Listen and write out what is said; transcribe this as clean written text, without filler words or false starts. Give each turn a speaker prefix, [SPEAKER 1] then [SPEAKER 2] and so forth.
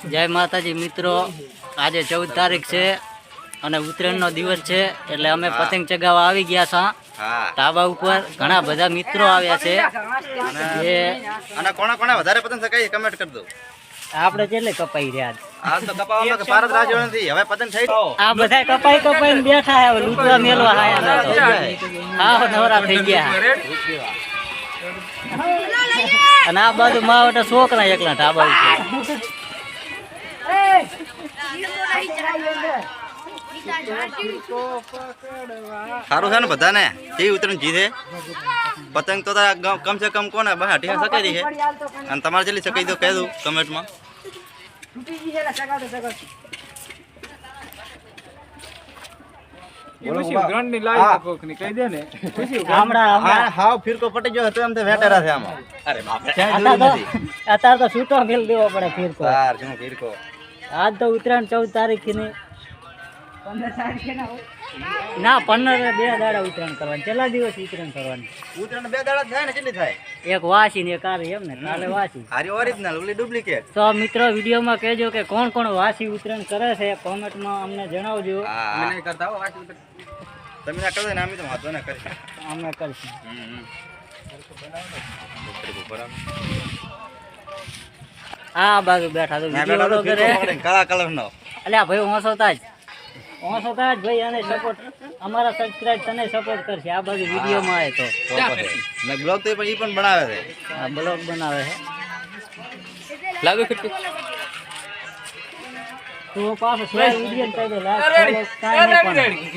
[SPEAKER 1] જય માતાજી મિત્રો, આજે 14 તારીખ છે અને ઉત્તરાયણનો દિવસ છે એટલે અમે પતંગ ચગાવવા આવી ગયા છે ધાબા ઉપર. ઘણા બધા મિત્રો આવ્યા છે
[SPEAKER 2] અને કોણા કોણા વધારે પતંગ ચગાવી કમેન્ટ કરી દો.
[SPEAKER 1] આપણે કેટલે કપાઈ રહ્યા
[SPEAKER 2] આ તો કપાવવાનો કે ભારત રાજ્ય નથી, હવે પતંગ થઈ
[SPEAKER 1] આ બધા કપાઈને બેઠા હવે લૂંટવા મેલવા આયા હા નવરા થઈ ગયા. અને આ બાજુ માવટા છોકરા એકલા ધાબા ઉપર.
[SPEAKER 2] સારું છે ને બધાને કેવી ઉતરણ જીતે પતંગ તો કમ સે કમ કોને બહાટી સકાઈ છે અને તમારે જેટલી સકાઈ દો કહી દઉં કમેન્ટમાં. ફિરકો પટી ગયો હતો એમ તો વેટેરા છે આમાં. અરે બાપ
[SPEAKER 1] અત્યારે તો છૂટો મેલ દેવો પડે ફિરકો.
[SPEAKER 2] ફિરકો
[SPEAKER 1] આજ તો ઉત્તરાયણ 14 તારીખ ની ના 15 2 દાડા ઉત્તરાયણ કરવાની. કેટલા દિવસ ઉત્તરાયણ કરવાની?
[SPEAKER 2] ઉતરણ 2 દાડા થાય ને કેટલી થાય?
[SPEAKER 1] એક વાસી ને એક આરી એમ ને કાલે વાસી.
[SPEAKER 2] હારી ઓરિજિનલ ઓલી ડુપ્લિકેટ.
[SPEAKER 1] તો મિત્રો વિડીયોમાં કહેજો કે કોણ કોણ વાસી ઉત્તરાયણ કરે છે, કોમેન્ટમાં અમને જણાવજો.
[SPEAKER 2] મને કરતા હો વાસી ઉતરણ તમે ના કરો ને અમે તો વાંધો ના કરી
[SPEAKER 1] અમે કરશું. આ બાજુ બેઠા તો વિડીયો કરે
[SPEAKER 2] કાળા કલરનો.
[SPEAKER 1] અલ્યા ભાઈ ઓસોતા જ ભાઈ અને સપોર્ટ અમારા સબસ્ક્રાઇબ તને સપોર્ટ કરશે. આ બાજુ વિડીયોમાં આવે તો
[SPEAKER 2] બ્લોગ તો પણ ઈ પણ બનાવે છે.
[SPEAKER 1] આ બ્લોગ બનાવે છે.
[SPEAKER 2] લાગુ કેટલી
[SPEAKER 1] તું પાછો વિડીયો કહી દે લાગ કાઈ નહીં.